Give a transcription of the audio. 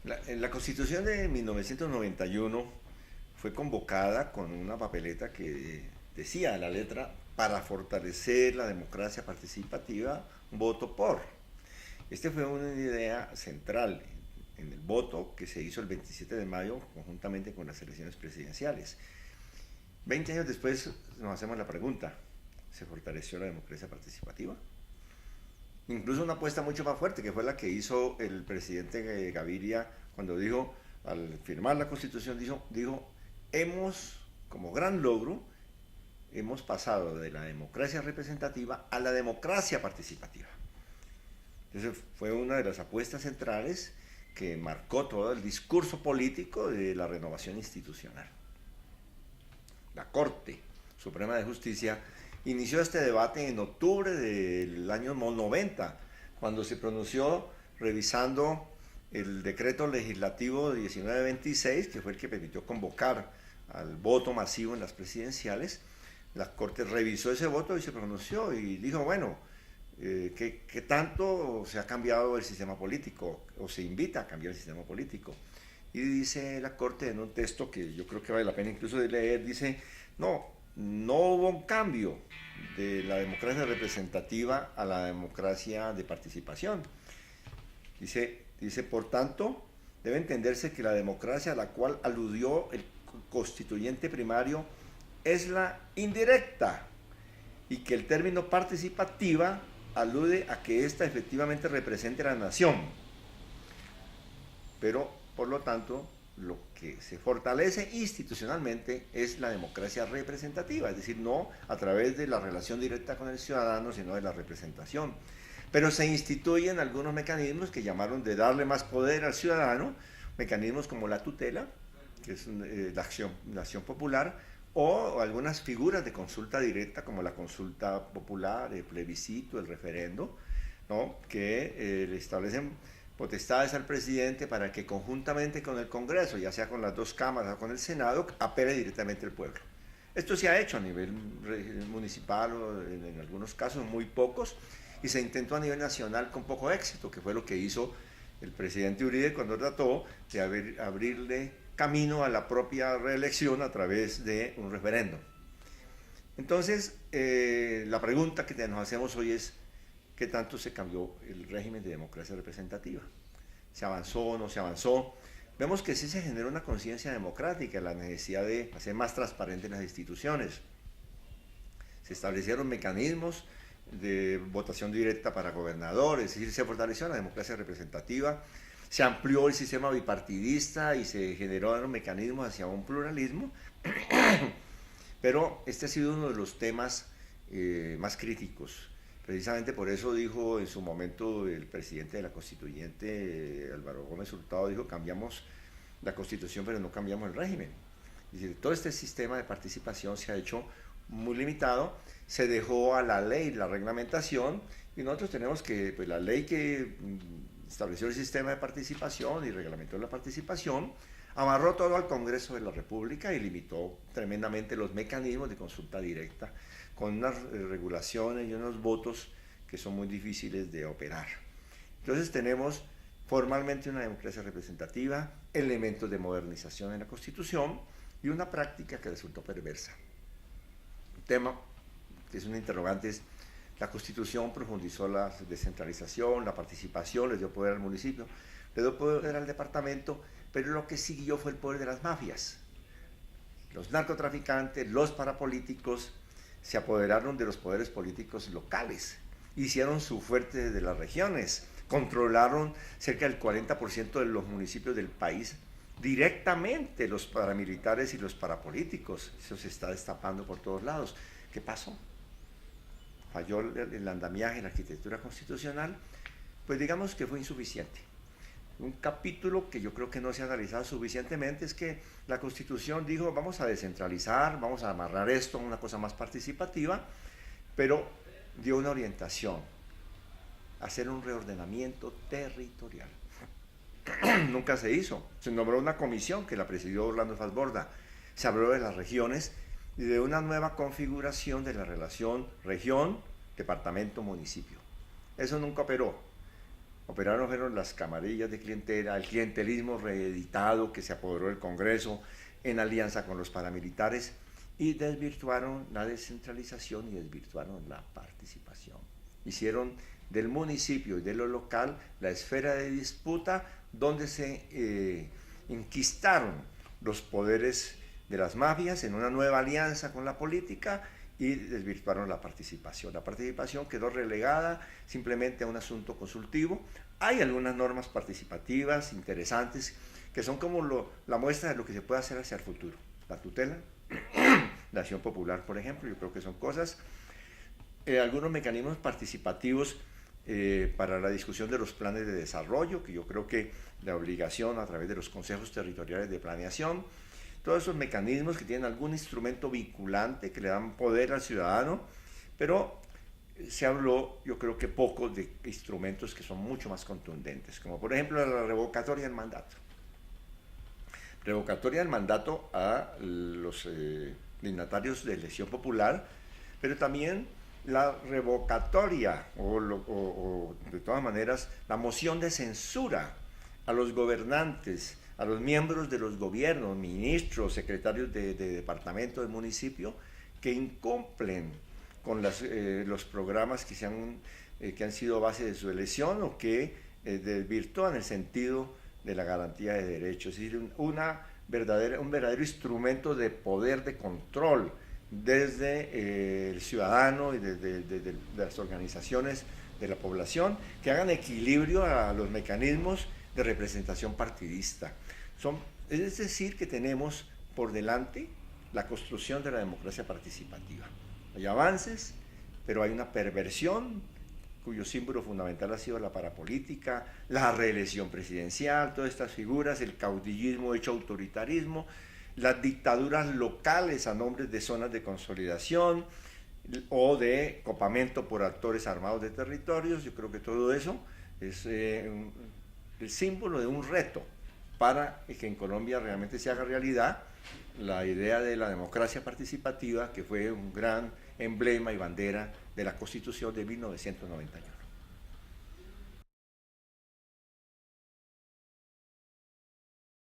La Constitución de 1991 fue convocada con una papeleta que decía la letra: para fortalecer la democracia participativa, voto por. Esta fue una idea central en el voto que se hizo el 27 de mayo conjuntamente con las elecciones presidenciales. 20 años después nos hacemos la pregunta: ¿se fortaleció la democracia participativa? Incluso una apuesta mucho más fuerte, que fue la que hizo el presidente Gaviria cuando dijo, al firmar la Constitución, dijo, hemos, como gran logro, hemos pasado de la democracia representativa a la democracia participativa. Entonces fue una de las apuestas centrales que marcó todo el discurso político de la renovación institucional. La Corte Suprema de Justicia inició este debate en octubre del año 90, cuando se pronunció revisando el decreto legislativo 1926, que fue el que permitió convocar al voto masivo en las presidenciales. La Corte revisó ese voto y se pronunció y dijo, bueno, ¿qué tanto se ha cambiado el sistema político o se invita a cambiar el sistema político? Y dice la Corte en un texto que yo creo que vale la pena incluso de leer, dice, no hubo un cambio de la democracia representativa a la democracia de participación. Dice, por tanto, debe entenderse que la democracia a la cual aludió el constituyente primario es la indirecta y que el término participativa alude a que ésta efectivamente represente a la nación. Pero, por lo tanto, lo que se fortalece institucionalmente es la democracia representativa, es decir, no a través de la relación directa con el ciudadano, sino de la representación. Pero se instituyen algunos mecanismos que llamaron de darle más poder al ciudadano, mecanismos como la tutela, que es la acción popular, o algunas figuras de consulta directa como la consulta popular, el plebiscito, el referendo, ¿no? Que le establecen potestades al presidente para que conjuntamente con el Congreso, ya sea con las dos cámaras o con el Senado, apele directamente al pueblo. Esto se ha hecho a nivel municipal o en algunos casos muy pocos, y se intentó a nivel nacional con poco éxito, que fue lo que hizo el presidente Uribe cuando trató de abrirle camino a la propia reelección a través de un referendo. Entonces, la pregunta que nos hacemos hoy es, ¿qué tanto se cambió el régimen de democracia representativa? ¿Se avanzó o no se avanzó? Vemos que sí se generó una conciencia democrática, la necesidad de hacer más transparentes las instituciones. Se establecieron mecanismos de votación directa para gobernadores, es decir, se fortaleció la democracia representativa, se amplió el sistema bipartidista y se generaron mecanismos hacia un pluralismo, pero este ha sido uno de los temas más críticos. Precisamente por eso dijo en su momento el presidente de la Constituyente, Álvaro Gómez Hurtado, dijo, cambiamos la Constitución pero no cambiamos el régimen. Es decir, todo este sistema de participación se ha hecho muy limitado, se dejó a la ley, la reglamentación, y nosotros tenemos que, pues la ley que estableció el sistema de participación y reglamentó la participación, amarró todo al Congreso de la República y limitó tremendamente los mecanismos de consulta directa, con unas regulaciones y unos votos que son muy difíciles de operar. Entonces tenemos formalmente una democracia representativa, elementos de modernización en la Constitución y una práctica que resultó perversa. Un tema que es un interrogante es, la Constitución profundizó la descentralización, la participación, le dio poder al municipio, le dio poder al departamento, pero lo que siguió fue el poder de las mafias. Los narcotraficantes, los parapolíticos, se apoderaron de los poderes políticos locales, hicieron su fuerte desde las regiones, controlaron cerca del 40% de los municipios del país directamente, los paramilitares y los parapolíticos. Eso se está destapando por todos lados. ¿Qué pasó? Falló el andamiaje, la arquitectura constitucional, pues digamos que fue insuficiente. Un capítulo que yo creo que no se ha analizado suficientemente es que la Constitución dijo, vamos a descentralizar, vamos a amarrar esto a una cosa más participativa, pero dio una orientación, hacer un reordenamiento territorial. Nunca se hizo. Se nombró una comisión que la presidió Orlando Falsborda. Se habló de las regiones y de una nueva configuración de la relación región, departamento, municipio. Eso nunca operó. operaron fueron las camarillas de clientela, el clientelismo reeditado que se apoderó del Congreso en alianza con los paramilitares y desvirtuaron la descentralización y desvirtuaron la participación. Hicieron del municipio y de lo local la esfera de disputa donde se enquistaron los poderes de las mafias en una nueva alianza con la política y desvirtuaron la participación. La participación quedó relegada simplemente a un asunto consultivo. Hay algunas normas participativas interesantes que son como la muestra de lo que se puede hacer hacia el futuro. La tutela, la acción popular, por ejemplo, yo creo que son cosas. Algunos mecanismos participativos para la discusión de los planes de desarrollo, que yo creo que la obligación a través de los consejos territoriales de planeación, todos esos mecanismos que tienen algún instrumento vinculante, que le dan poder al ciudadano, pero se habló, yo creo que poco, de instrumentos que son mucho más contundentes, como por ejemplo la revocatoria del mandato. Revocatoria del mandato a los dignatarios de elección popular, pero también la revocatoria o de todas maneras la moción de censura a los gobernantes, a los miembros de los gobiernos, ministros, secretarios de departamento, de municipio, que incumplen con los programas que han sido base de su elección o que desvirtúan el sentido de la garantía de derechos. Es decir, un verdadero instrumento de poder, de control desde el ciudadano y desde las organizaciones de la población, que hagan equilibrio a los mecanismos de representación partidista. Es decir, que tenemos por delante la construcción de la democracia participativa. Hay avances, pero hay una perversión cuyo símbolo fundamental ha sido la parapolítica, la reelección presidencial, todas estas figuras, el caudillismo hecho autoritarismo, las dictaduras locales a nombre de zonas de consolidación o de copamiento por actores armados de territorios. Yo creo que todo eso es el símbolo de un reto para que en Colombia realmente se haga realidad la idea de la democracia participativa, que fue un gran emblema y bandera de la Constitución de 1991.